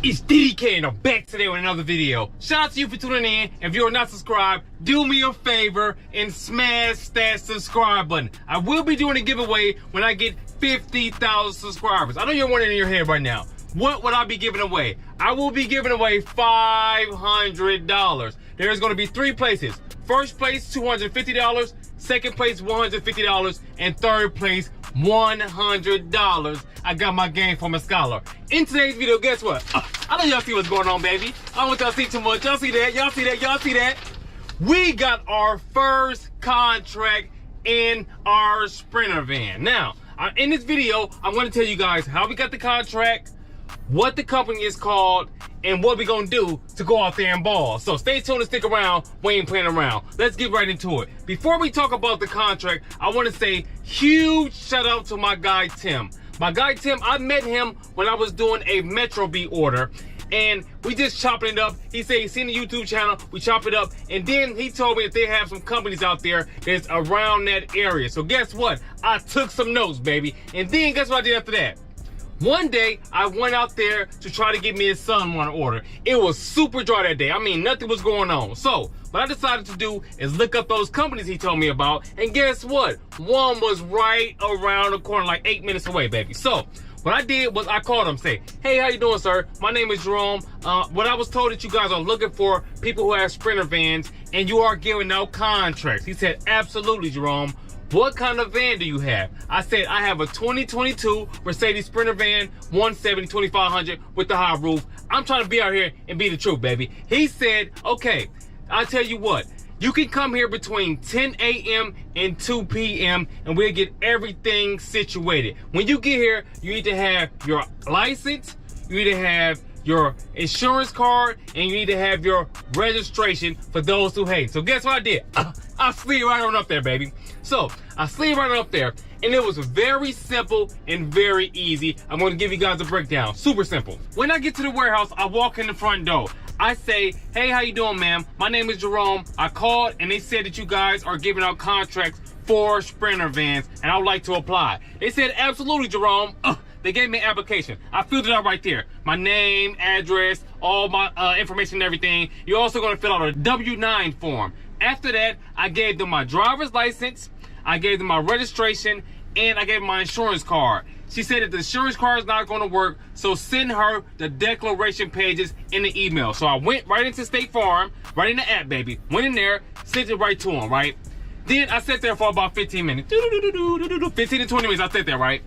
It's DDK and I'm back today with another video. Shout out to you for tuning in. If you're not subscribed, do me a favor and smash that subscribe button. I will be doing a giveaway when I get 50,000 subscribers. I know you're wondering in your head right now, what would I be giving away? I will be giving away $500. There's going to be three places. First place, $250. Second place, $150. And third place, $100. I got my game from a scholar. In today's video, guess what? I know y'all see what's going on, baby. I don't want y'all to see too much. Y'all see that? Y'all see that? Y'all see that? We got our first contract in our Sprinter van. Now, in this video, I'm going to tell you guys how we got the contract, what the company is called, and what we're going to do to go out there and ball. So stay tuned and stick around. We ain't playing around. Let's get right into it. Before we talk about the contract, I want to say huge shout out to my guy, Tim. My guy, Tim, I met him when I was doing a Metro B order. And we just chopping it up. He said he's seen the YouTube channel. We chop it up. And then he told me that they have some companies out there that's around that area. So guess what? I took some notes, baby. And then guess what I did after that? One day, I went out there to try to get me his son one order. It was super dry that day. I mean, nothing was going on. So, what I decided to do is look up those companies he told me about. And guess what? One was right around the corner, like 8 minutes away, baby. So, what I did was I called him, say, hey, how you doing, sir? My name is Jerome. What I was told that you guys are looking for people who have Sprinter vans, and you are giving out contracts. He said, absolutely, Jerome. What kind of van do you have? I said, I have a 2022 Mercedes Sprinter van, 170, 2500 with the high roof. I'm trying to be out here and be the truth, baby. He said, okay, I'll tell you what. You can come here between 10 a.m. and 2 p.m. and we'll get everything situated. When you get here, you need to have your license, you need to have your insurance card, and you need to have your registration for those who hate. So guess what I did? I slid right on up there, baby. So I slid right on up there, and it was very simple and very easy. I'm going to give you guys a breakdown. Super simple. When I get to the warehouse, I walk in the front door. I say, hey, how you doing, ma'am? My name is Jerome. I called, and they said that you guys are giving out contracts for Sprinter vans, and I would like to apply. They said, absolutely, Jerome. They gave me an application. I filled it out right there. My name, address, all my information and everything. You're also going to fill out a W-9 form. After that, I gave them my driver's license, I gave them my registration, and I gave them my insurance card. She said that the insurance card is not going to work, so send her the declaration pages in the email. So I went right into State Farm, right in the app, baby. Went in there, sent it right to them, right? Then I sat there for about 15 minutes. 15 to 20 minutes, I sat there, right?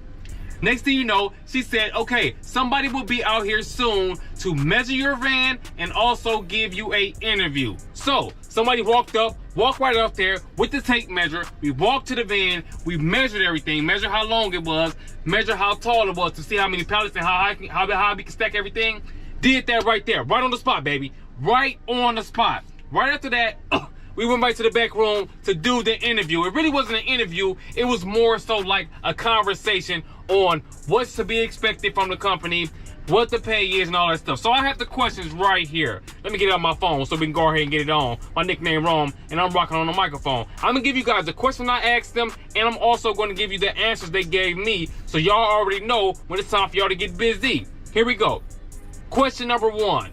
Next thing you know, she said, okay, somebody will be out here soon to measure your van and also give you an interview. So somebody walked right up there with the tape measure. We walked to the van, we measured everything, measured how long it was, measured how tall it was to see how many pallets and how high we can stack everything. Did that right there, right on the spot, baby. Right on the spot. Right after that, we went right to the back room to do the interview. It really wasn't an interview. It was more so like a conversation on what's to be expected from the company, what the pay is, and all that stuff. So I have the questions right here. Let me get it on my phone so we can go ahead and get it on. My nickname Rome, and I'm rocking on the microphone. I'm gonna give you guys the question I asked them, and I'm also gonna give you the answers they gave me, so y'all already know when it's time for y'all to get busy. Here we go. Question number one.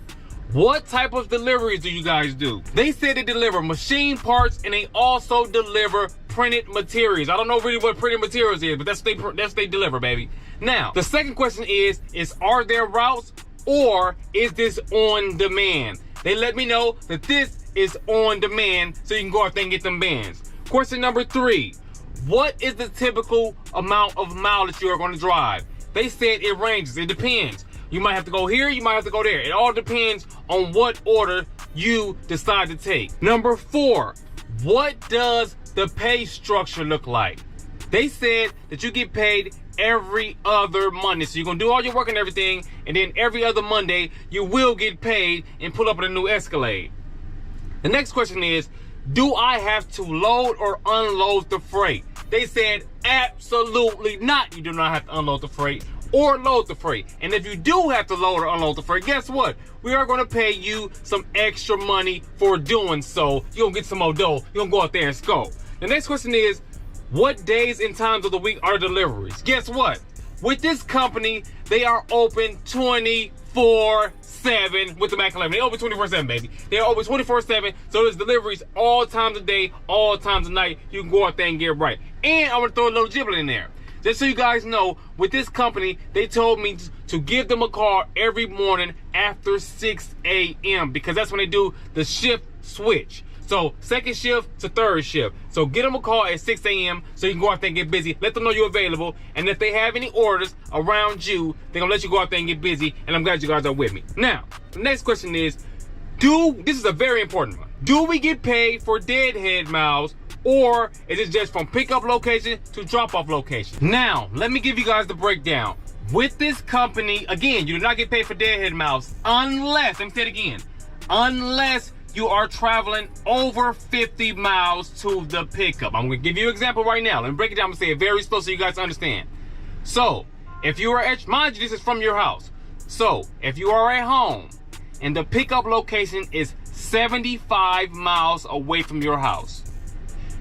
What type of deliveries do you guys do? They said they deliver machine parts and they also deliver printed materials. I don't know really what printed materials is, but that's what they deliver, baby. Now, the second question is are there routes or is this on demand? They let me know that this is on demand so you can go out there and get them bands. Question number three, what is the typical amount of mileage you are going to drive? They said it ranges, it depends. You might have to go here, you might have to go there. It all depends on what order you decide to take. Number four, what does the pay structure look like? They said that you get paid every other Monday. So you're gonna do all your work and everything, and then every other Monday, you will get paid and pull up in a new Escalade. The next question is, do I have to load or unload the freight? They said, absolutely not. You do not have to unload the freight or load the freight. And if you do have to load or unload the freight, guess what? We are gonna pay you some extra money for doing so. You're gonna get some more dough. You're gonna go out there and scope. The next question is, what days and times of the week are deliveries? Guess what? With this company, they are open 24/7. 24/7 with the Mac 11. They're open 24/7, baby. They're open 24/7, so there's deliveries all times of day, all times of night. You can go out there and get right. And I'm gonna throw a little giblet in there. Just so you guys know, with this company, they told me to give them a call every morning after 6 a.m. because that's when they do the shift switch. So second shift to third shift. So get them a call at 6 a.m. so you can go out there and get busy. Let them know you're available. And if they have any orders around you, they're gonna let you go out there and get busy. And I'm glad you guys are with me. Now, the next question is, this is a very important one. Do we get paid for deadhead miles, or is it just from pickup location to drop-off location? Now, let me give you guys the breakdown. With this company, again, you do not get paid for deadhead miles unless, let me say it again, unless you are traveling over 50 miles to the pickup. I'm gonna give you an example right now. Let me break it down. I'm gonna say it very slow so you guys understand. So, if you are at, mind you, this is from your house. So, if you are at home and the pickup location is 75 miles away from your house,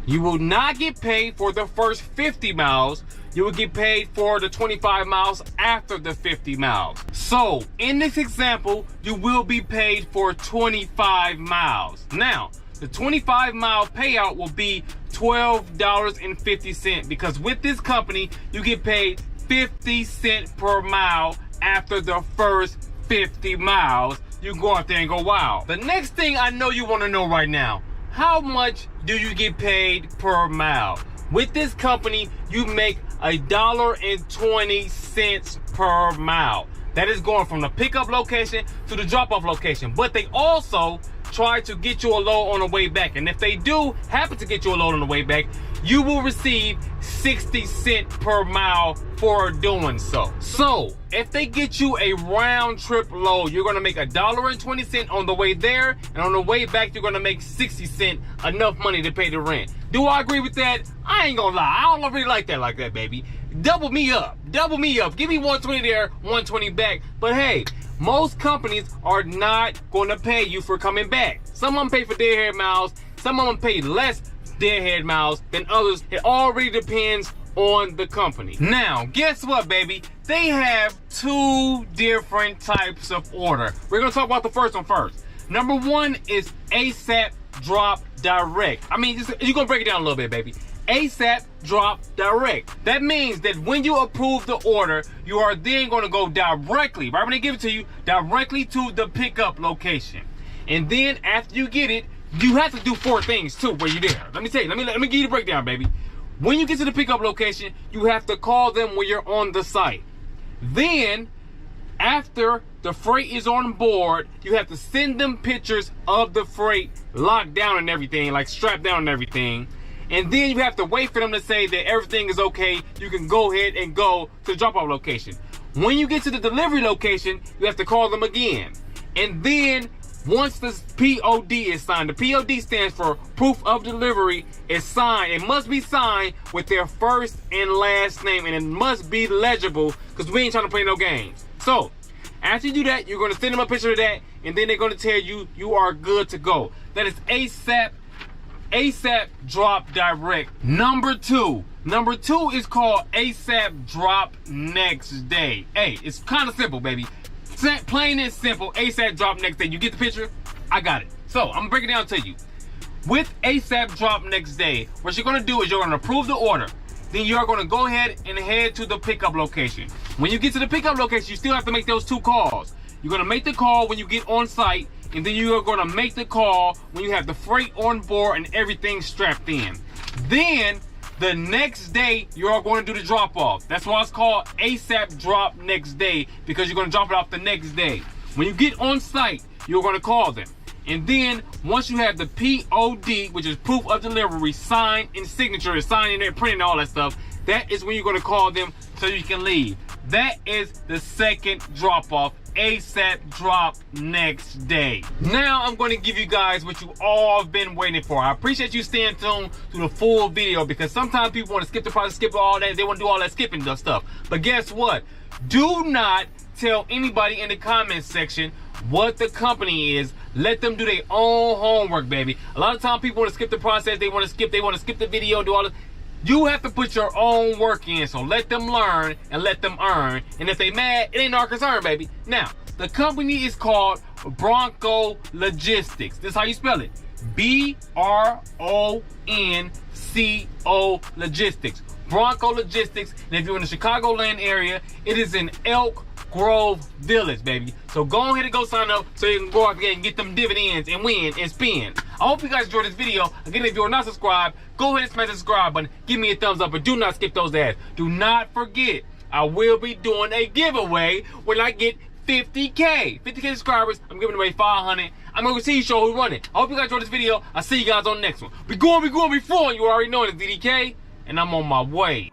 you will not get paid for the first 50 miles. You will get paid for the 25 miles after the 50 miles. So, in this example, you will be paid for 25 miles. Now, the 25-mile payout will be $12.50 because with this company, you get paid 50 cents per mile after the first 50 miles. You can go out there and go, wow. The next thing I know you want to know right now, how much do you get paid per mile? With this company, you make $1.20 per mile. That is going from the pickup location to the drop-off location. But they also try to get you a load on the way back. And if they do happen to get you a load on the way back, you will receive 60 cents per mile for doing so. So, if they get you a round trip load, you're gonna make $1.20 on the way there, and on the way back, you're gonna make 60 cents, enough money to pay the rent. Do I agree with that? I ain't gonna lie, I don't really like that, baby. Double me up, Give me 120 there, 120 back. But hey, most companies are not gonna pay you for coming back. Some of them pay for deadhead miles, some of them pay less deadhead miles than others. It already depends on the company. Now, guess what, baby? They have two different types of order. We're gonna talk about the first one first. Number one is ASAP Drop Direct. I mean, you're gonna break it down a little bit, baby. ASAP Drop Direct. That means that when you approve the order, you are then gonna go directly, right when they give it to you, directly to the pickup location. And then after you get it, you have to do 4 things too when you're there. Let me tell you, let me give you the breakdown, baby. When you get to the pickup location, you have to call them when you're on the site. Then, after the freight is on board, you have to send them pictures of the freight locked down and everything, like strapped down and everything. And then you have to wait for them to say that everything is okay. You can go ahead and go to the drop-off location. When you get to the delivery location, you have to call them again. And then, once the POD is signed, the POD stands for Proof of Delivery, is signed. It must be signed with their first and last name, and it must be legible because we ain't trying to play no games. So, after you do that, you're going to send them a picture of that, and then they're going to tell you you are good to go. That is ASAP Drop Direct. Number two is called ASAP Drop Next Day. Hey, it's kind of simple, baby. Plain and simple, ASAP Drop Next Day. You get the picture? I got it. So, I'm gonna break it down to you. With ASAP Drop Next Day, what you're gonna do is you're gonna approve the order. Then you're gonna go ahead and head to the pickup location. When you get to the pickup location, you still have to make those 2 calls. You're gonna make the call when you get on site, and then you are gonna make the call when you have the freight on board and everything strapped in. Then, the next day, you're going to do the drop-off. That's why it's called ASAP Drop Next Day, because you're going to drop it off the next day. When you get on site, you're going to call them. And then, once you have the POD, which is Proof of Delivery, signed and signature, signed in there, printing all that stuff, that is when you're going to call them so you can leave. That is the second drop-off, ASAP Drop Next Day. Now I'm going to give you guys what you all have been waiting for. I appreciate you staying tuned to the full video, because sometimes people want to skip the process, skip all that. They want to do all that skipping stuff. But guess what? Do not tell anybody in the comments section what the company is. Let them do their own homework, baby. A lot of times people want to skip the process. They want to skip the video, do all this. You have to put your own work in, so let them learn and let them earn. And if they mad, it ain't our concern, baby. Now, the company is called Bronco Logistics. This is how you spell it. B-R-O-N-C-O Logistics. Bronco Logistics. And if you're in the Chicagoland area, it is in Elk Grove Village, baby. So go ahead and go sign up so you can go out there and get them dividends and win and spin. I hope you guys enjoyed this video. Again, if you're not subscribed, go ahead and smash the subscribe button. Give me a thumbs up, but do not skip those ads. Do not forget, I will be doing a giveaway when I get 50K. 50K subscribers. I'm giving away 500. I'm going to see you show who's running. I hope you guys enjoyed this video. I'll see you guys on the next one. We flowing. You already know it's DDK, and I'm on my way.